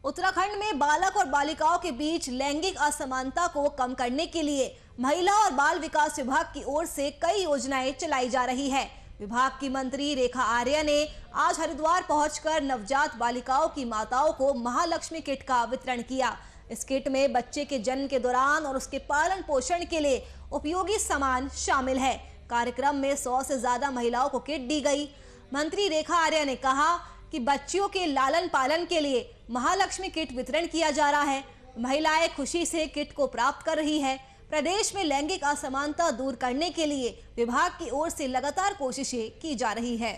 उत्तराखंड में बालक और बालिकाओं के बीच लैंगिक असमानता को कम करने के लिए महिला और बाल विकास विभाग की ओर से कई योजनाएं चलाई जा रही है। विभाग की मंत्री रेखा आर्या ने आज हरिद्वार पहुंचकर नवजात बालिकाओं की माताओं को महालक्ष्मी किट का वितरण किया। इस किट में बच्चे के जन्म के दौरान और उसके पालन पोषण के लिए उपयोगी सामान शामिल है। कार्यक्रम में 100 से ज्यादा महिलाओं को किट दी गई। मंत्री रेखा आर्या ने कहा कि बच्चियों के लालन पालन के लिए महालक्ष्मी किट वितरण किया जा रहा है। महिलाएं खुशी से किट को प्राप्त कर रही है। प्रदेश में लैंगिक असमानता दूर करने के लिए विभाग की ओर से लगातार कोशिशें की जा रही है।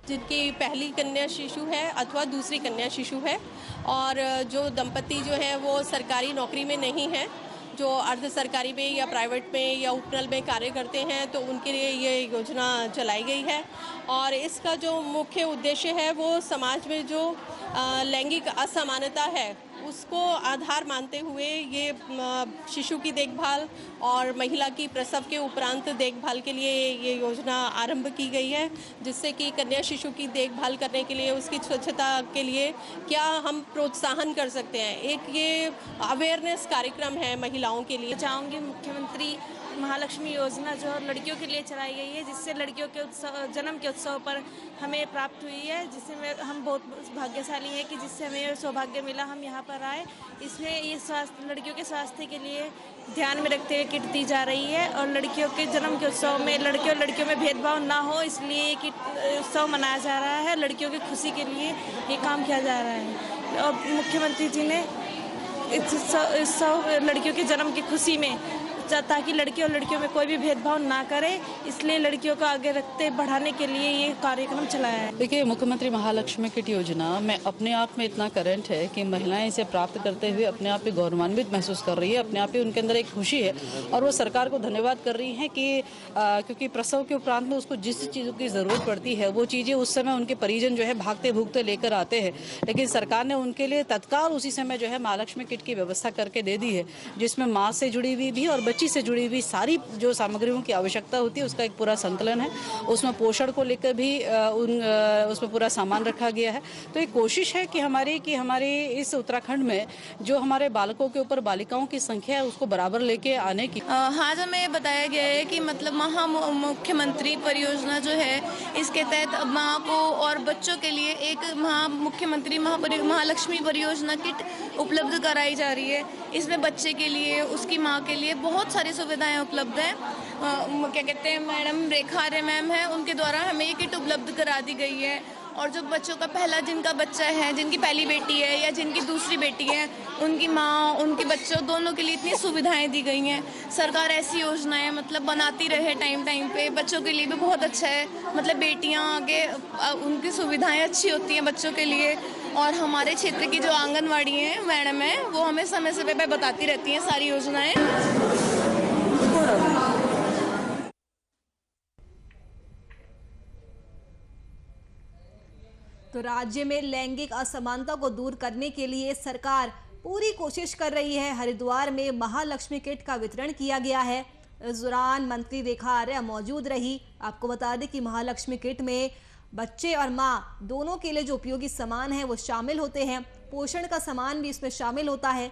जिनकी पहली कन्या शिशु है अथवा दूसरी कन्या शिशु है और जो दंपति जो है वो सरकारी नौकरी में नहीं है, जो अर्ध सरकारी में या प्राइवेट में या उपनल में कार्य करते हैं, तो उनके लिए ये योजना चलाई गई है। और इसका जो मुख्य उद्देश्य है वो समाज में जो लैंगिक असमानता है उसको आधार मानते हुए ये शिशु की देखभाल और महिला की प्रसव के उपरांत देखभाल के लिए ये योजना आरंभ की गई है, जिससे कि कन्या शिशु की देखभाल करने के लिए उसकी स्वच्छता के लिए क्या हम प्रोत्साहन कर सकते हैं। एक ये अवेयरनेस कार्यक्रम है महिलाओं के लिए। चाहूँगी मुख्यमंत्री महालक्ष्मी योजना जो लड़कियों के लिए चलाई गई है, जिससे लड़कियों के जन्म के उत्सव पर हमें प्राप्त हुई है, जिससे हम बहुत भाग्यशाली हैं कि जिससे हमें सौभाग्य मिला हम यहाँ पर आए। इसमें ये स्वास्थ्य लड़कियों के स्वास्थ्य के लिए ध्यान में रखते हुए किट दी जा रही है और लड़कियों के जन्म के उत्सव में लड़के और लड़कियों में भेदभाव ना हो, इसलिए ये किट उत्सव मनाया जा रहा है। लड़कियों की खुशी के लिए ये काम किया जा रहा है और मुख्यमंत्री जी ने इस उत्सव लड़कियों के जन्म की खुशी में ताकि लड़कियों और लड़कियों में कोई भी भेदभाव ना करे, इसलिए लड़कियों को आगे रखते बढ़ाने के लिए ये कार्यक्रम चलाया है। देखिए, मुख्यमंत्री महालक्ष्मी किट योजना में अपने आप में इतना करंट है कि महिलाएं इसे प्राप्त करते हुए अपने आप में गौरवान्वित महसूस कर रही है। अपने आप ही उनके अंदर एक खुशी है और वो सरकार को धन्यवाद कर रही हैं कि क्योंकि प्रसव के उपरांत में उसको जिस चीज़ों की ज़रूरत पड़ती है वो चीज़ें उस समय उनके परिजन जो है भागते भूगते लेकर आते हैं, लेकिन सरकार ने उनके लिए तत्काल उसी समय जो है महालक्ष्मी किट की व्यवस्था करके दे दी है, जिसमें माँ से जुड़ी हुई भी और बच्ची से जुड़ी हुई सारी जो सामग्रियों की आवश्यकता होती है उसका एक पूरा संकलन है। उसमें पोषण को लेकर भी उसमें पूरा सामान रखा गया है। तो एक कोशिश है कि हमारे इस उत्तराखंड में जो हमारे बालकों के ऊपर बालिकाओं की संख्या है उसको बराबर लेके आने की। हाँ, हमें बताया गया है कि मतलब मुख्यमंत्री परियोजना जो है इसके तहत माँ को और बच्चों के लिए एक मुख्यमंत्री महालक्ष्मी परियोजना किट उपलब्ध कराई जा रही है। इसमें बच्चे के लिए, उसकी माँ के लिए बहुत सारी सुविधाएं उपलब्ध हैं। क्या कहते हैं, मैडम रेखा आर्या मैम है, उनके द्वारा हमें ये किट उपलब्ध करा दी गई है। और जो बच्चों का जिनका बच्चा है, जिनकी पहली बेटी है या जिनकी दूसरी बेटी है, उनकी माँ, उनके बच्चों दोनों के लिए इतनी सुविधाएं दी गई हैं। सरकार ऐसी योजनाएं मतलब बनाती रहे टाइम पे, बच्चों के लिए भी बहुत अच्छा है। मतलब बेटियां आगे उनकी सुविधाएं अच्छी होती हैं बच्चों के लिए। और हमारे क्षेत्र की जो आंगनवाड़ी है मैडम है, वो हमें समय समय पर बताती रहती हैं सारी योजनाएं। तो राज्य में लैंगिक असमानता को दूर करने के लिए सरकार पूरी कोशिश कर रही है। हरिद्वार में महालक्ष्मी किट का वितरण किया गया है। इस दौरान मंत्री रेखा आर्या मौजूद रही। आपको बता दें कि महालक्ष्मी किट में बच्चे और माँ दोनों के लिए जो उपयोगी सामान है वो शामिल होते हैं। पोषण का सामान भी इसमें शामिल होता है।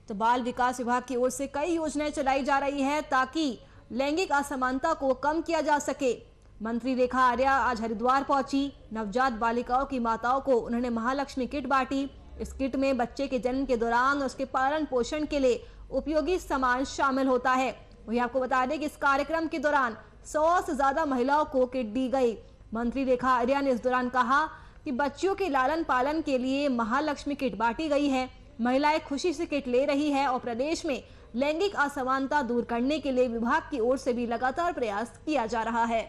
तो बाल विकास विभाग की ओर से कई योजनाएं चलाई जा रही है ताकि लैंगिक असमानता को कम किया जा सके। मंत्री रेखा आर्या आज हरिद्वार पहुंची। नवजात बालिकाओं की माताओं को उन्होंने महालक्ष्मी किट बांटी। इस किट में बच्चे के जन्म के दौरान और उसके पालन पोषण के लिए उपयोगी सामान शामिल होता है। वहीं आपको बता दें कि इस कार्यक्रम के दौरान 100 से ज्यादा महिलाओं को किट दी गई। मंत्री रेखा आर्या ने इस दौरान कहा कि बच्चियों के लालन पालन के लिए महालक्ष्मी किट बांटी गई है। महिलाएं खुशी से किट ले रही है और प्रदेश में लैंगिक असमानता दूर करने के लिए विभाग की ओर से भी लगातार प्रयास किया जा रहा है।